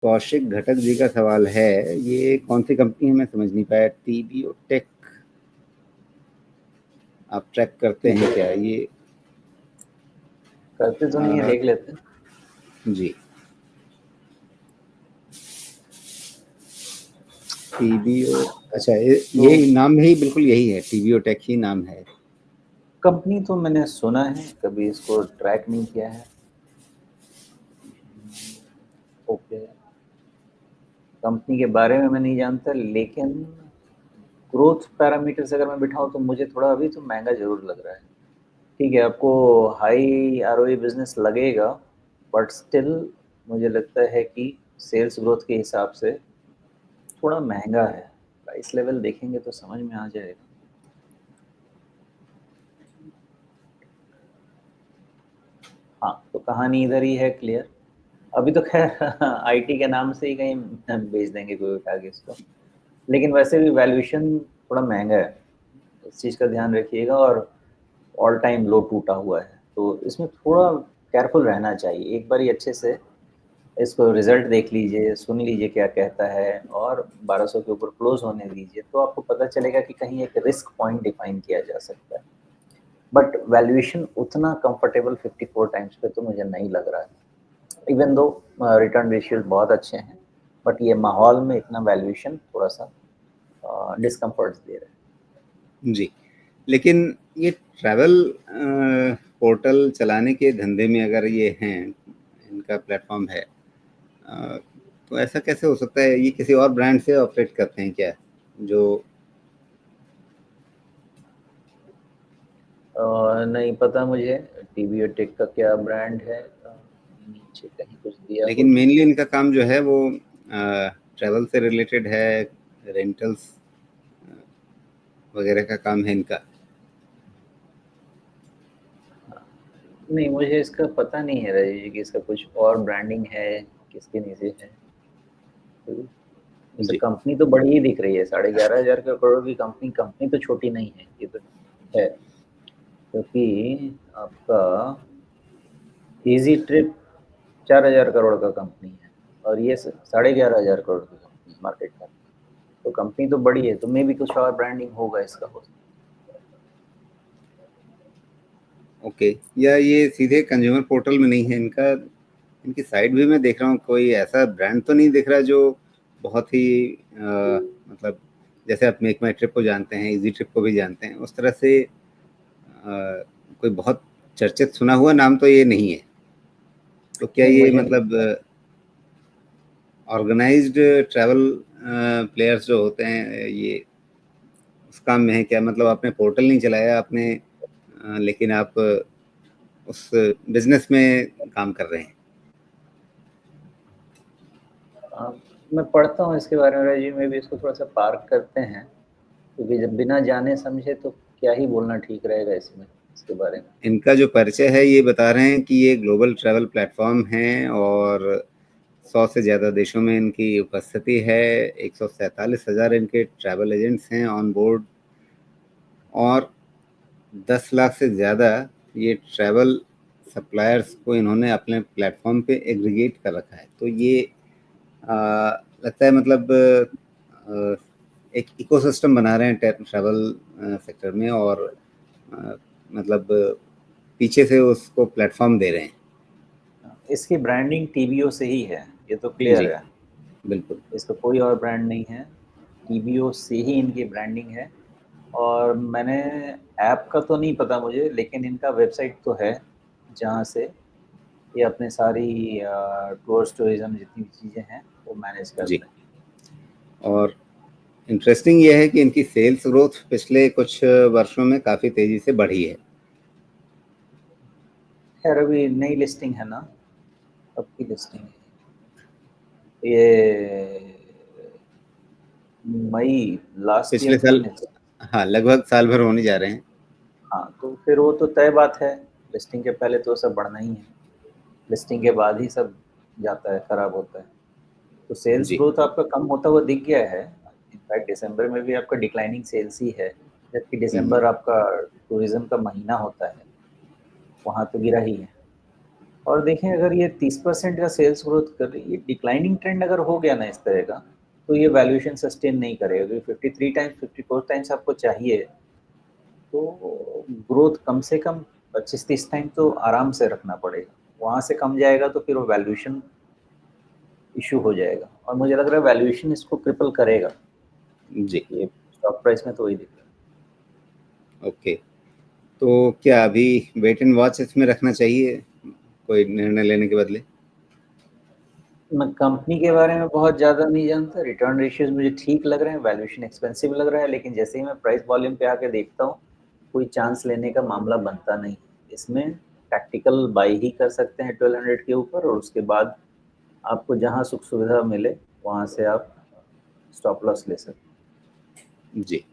कौशिक घटक जी का सवाल है, ये कौन सी कंपनी है मैं समझ नहीं पाया। टीबीओ टेक, आप ट्रैक करते हैं क्या ये? करते तो नहीं है, देख लेते हैं। जी, टीबीओ, अच्छा ये तो नाम ही बिल्कुल यही है, टीबीओ टेक ही नाम है। कंपनी तो मैंने सुना है, कभी इसको ट्रैक नहीं किया है। ओके, कंपनी के बारे में मैं नहीं जानता, लेकिन ग्रोथ पैरामीटर्स अगर मैं बिठाऊं तो मुझे थोड़ा अभी तो महंगा जरूर लग रहा है। ठीक है, आपको हाई आरओई बिजनेस लगेगा, बट स्टिल मुझे लगता है कि सेल्स ग्रोथ के हिसाब से थोड़ा महंगा है। प्राइस लेवल देखेंगे तो समझ में आ जाएगा। हाँ, तो कहानी इधर ही है क्लियर। अभी तो खैर आईटी के नाम से ही कहीं बेच देंगे कोई उठा के इसको, लेकिन वैसे भी वैल्यूएशन थोड़ा महंगा है, इस चीज़ का ध्यान रखिएगा। और ऑल टाइम लो टूटा हुआ है, तो इसमें थोड़ा केयरफुल रहना चाहिए। एक बार ही अच्छे से इसको रिजल्ट देख लीजिए, सुन लीजिए क्या कहता है, और 1200 के ऊपर क्लोज होने दीजिए, तो आपको पता चलेगा कि कहीं एक रिस्क पॉइंट डिफाइन किया जा सकता है। बट वैल्यूएशन उतना कंफर्टेबल 54 टाइम्स पे तो मुझे नहीं लग रहा है, इवन दो रिटर्न रेशियोज बहुत अच्छे हैं, बट ये माहौल में इतना वैल्यूएशन थोड़ा सा डिस्कम्फर्ट दे रहा है। जी, लेकिन ये ट्रैवल पोर्टल चलाने के धंधे में अगर ये हैं, इनका प्लेटफॉर्म है, तो ऐसा कैसे हो सकता है? ये किसी और ब्रांड से ऑपरेट करते हैं क्या? जो नहीं पता मुझे टीवी और टेक का क्या ब्रांड है, नीचे कहीं कुछ दिया हो लेकिन तो। मेनली इनका काम जो है वो ट्रैवल से रिलेटेड है, रेंटल्स वगैरह का काम है इनका। नहीं, मुझे इसका पता नहीं है राजेश जी कि इसका कुछ और ब्रांडिंग है, किसके नीचे है। तो वैसे जी, कंपनी तो बड़ी ही दिख रही है, 11,500 करोड़ की कंपनी। कंपनी तो छोटी नहीं है, ये तो है। क्योंकि आपका इजी ट्रिप 4,000 करोड़ का कंपनी है, और ये 11,500 करोड़ की कंपनी मार्केट में। तो कंपनी तो बड़ी है, तो मे भी कुछ और ब्रांडिंग होगा इसका, हो सकता ओके। या ये सीधे कंज्यूमर पोर्टल में नहीं है इनका? इनकी साइट भी मैं देख रहा हूँ, कोई ऐसा ब्रांड तो नहीं दिख रहा जो बहुत ही मतलब जैसे आप मेक माई ट्रिप को जानते हैं, इजी ट्रिप को भी जानते हैं, उस तरह से कोई बहुत चर्चित सुना हुआ नाम तो ये नहीं है। तो क्या नहीं, ये मुझे नहीं मतलब पता। ऑर्गेनाइज्ड ट्रैवल प्लेयर्स जो होते हैं, ये उस काम में है क्या? मतलब आपने पोर्टल नहीं चलाया आपने, लेकिन आप उस बिजनेस में काम कर रहे हैं। आ, मैं पढ़ता हूँ इसके बारे में राजीव, में भी इसको थोड़ा सा पार्क करते हैं, क्योंकि जब बिना जाने समझे तो क्या ही बोलना ठीक रहेगा इसमें, इसके बारे में। इनका जो परिचय है ये बता रहे हैं कि ये ग्लोबल ट्रैवल प्लेटफॉर्म है और 100 से ज़्यादा देशों में इनकी उपस्थिति है। 147,000 इनके ट्रैवल एजेंट्स हैं ऑन बोर्ड, और 10 लाख से ज़्यादा ये ट्रैवल सप्लायर्स को इन्होंने अपने प्लेटफॉर्म पे एग्रीगेट कर रखा है। तो ये आ, लगता है मतलब एक इकोसिस्टम बना रहे हैं ट्रैवल सेक्टर में, और आ, मतलब पीछे से उसको प्लेटफॉर्म दे रहे हैं। इसकी ब्रांडिंग टीबीओ से ही है, ये तो क्लियर जी, है। बिल्कुल। इसका कोई और ब्रांड नहीं है, टीबीओ से ही इनकी ब्रांडिंग है। और मैंने ऐप का तो नहीं पता मुझे, लेकिन इनका वेबसाइट तो है, जहाँ से ये अपने सारी टूरिस्ट टूरिज्म जितनी भी चीज़ें हैं वो मैनेज जी, करते हैं। और इंटरेस्टिंग ये है कि इनकी सेल्स ग्रोथ पिछले कुछ वर्षों में काफ़ी तेज़ी से बढ़ी है। खैर अभी नई लिस्टिंग है ना, अब की लिस्टिंग है ये, मई लास्ट ईयर पिछले की साल, है। हाँ, लगभग साल भर होने जा रहे हैं। हाँ, तो फिर वो तो तय बात है, लिस्टिंग के पहले तो सब बढ़ना ही है, लिस्टिंग के बाद ही सब जाता है, खराब होता है। तो सेल्स जी। ग्रोथ आपका कम होता हुआ दिख गया है। इनफैक्ट दिसंबर में भी आपका डिक्लाइनिंग सेल्स ही है, जबकि हुँ, दिसंबर आपका टूरिज्म का महीना होता है, वहाँ तो गिरा ही है। और देखें अगर ये 30% का सेल्स ग्रोथ कर रही है, डिक्लाइनिंग ट्रेंड अगर हो गया ना इस तरह का, तो ये वैल्यूएशन सस्टेन नहीं करेगा, क्योंकि 53 टाइम्स 54 टाइम्स आपको चाहिए, तो ग्रोथ कम से कम 25-30 टाइम तो आराम से रखना पड़ेगा। वहाँ से कम जाएगा तो फिर वो वैल्यूएशन इशू हो जाएगा, और मुझे लग रहा है वैल्यूएशन इसको क्रिपल करेगा। जी। ये स्टॉक प्राइस में तो वही दिख रहा है। ओके, तो क्या अभी वेट एंड वॉच इसमें रखना चाहिए कोई निर्णय लेने के बदले? मैं कंपनी के बारे में बहुत ज़्यादा नहीं जानता, रिटर्न रेशियोज मुझे ठीक लग रहे हैं, वैल्यूएशन एक्सपेंसिव लग रहा है, लेकिन जैसे ही मैं प्राइस वॉल्यूम पे आके देखता हूँ, कोई चांस लेने का मामला बनता नहीं। इसमें टैक्टिकल बाई ही कर सकते हैं 1200 के ऊपर, और उसके बाद आपको जहाँ सुख सुविधा मिले वहाँ से आप स्टॉप लॉस ले सकते हैं। जी।